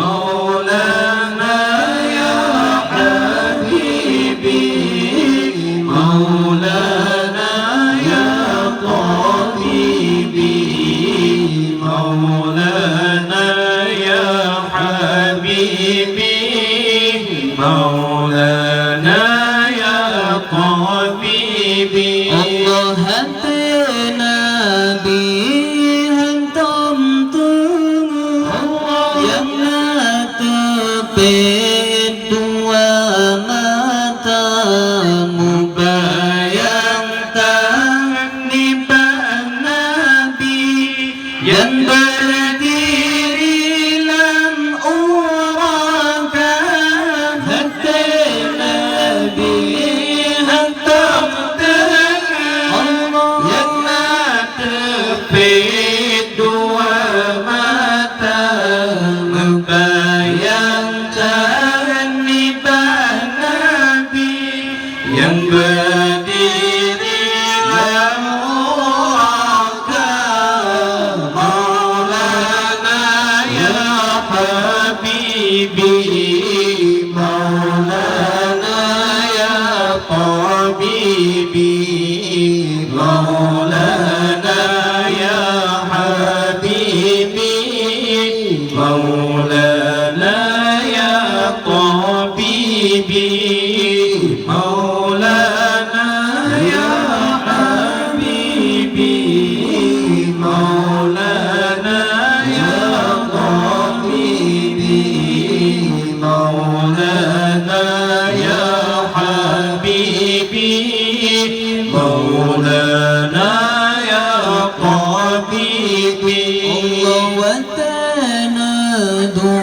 مولانا حبيبي مولانا يا طبيبي الله هدنا به انتم yang natepet dua matamu bayangkan di Nabi yang berdiri lam urakan hati Nabi hantam Allah yang natepet dua matamu bayangkan di Nabi yang berdiri lam urakan Maulana ya Habibi Maulana ya Tabibi Maulana ya Habibi Maulana ya Tabibi Maulana ya Habibi Maulana ya Tabibi Maulana ya Habibi Maulana ya Tabibi Allah watanadu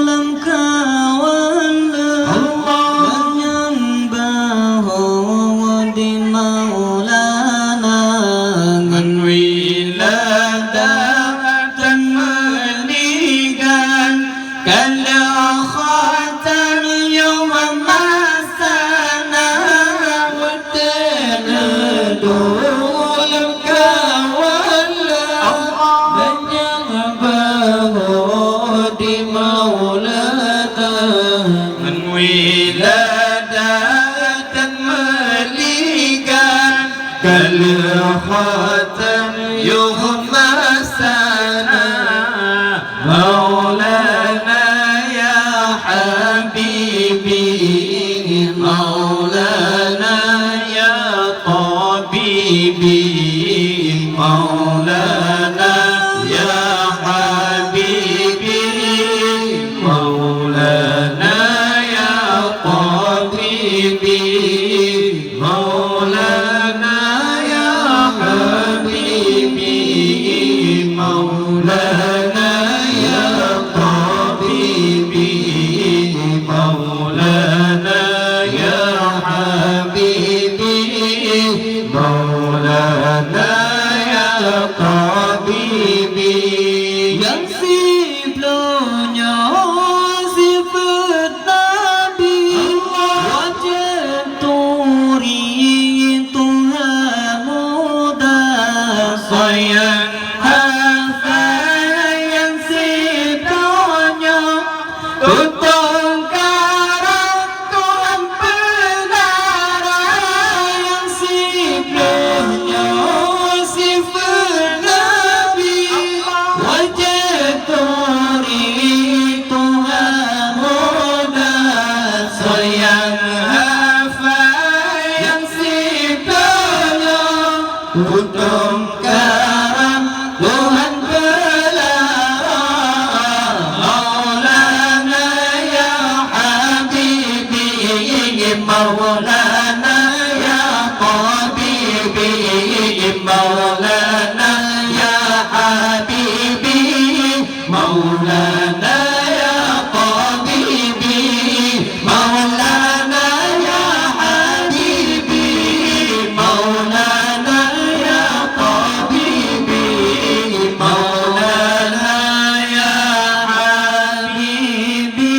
lam kawala menyembah di Maulana من ولادة مليقان كلا خاتم يوم مسانا وتنادو لك ولا من ينبه دي مولانا من ولادة مليقان كالخاتم يغمسنا مولانا يا حبيبي مولانا يا طبيبي مولانا يا حبيبي مولانا يا طبيبي مولانا يا حبيبي مولانا يا طبيبي مولانا يا حبيبي مولانا يا طبيبي yang siblonya sifat Nabi wajah turi Tuhan muda sayang hafal yang siblonya tutung karang Tuhan penara yang siblonya sifat Nabi wajah turi Tuhan muda sayang hafal yang siblonya tutung karang Tuhan penara Maulana ya Habibi Maulana ya Tabibi Maulana ya Habibi Maulana ya Tabibi Maulana ya Habibi Maulana ya Tabibi Maulana ya Habibi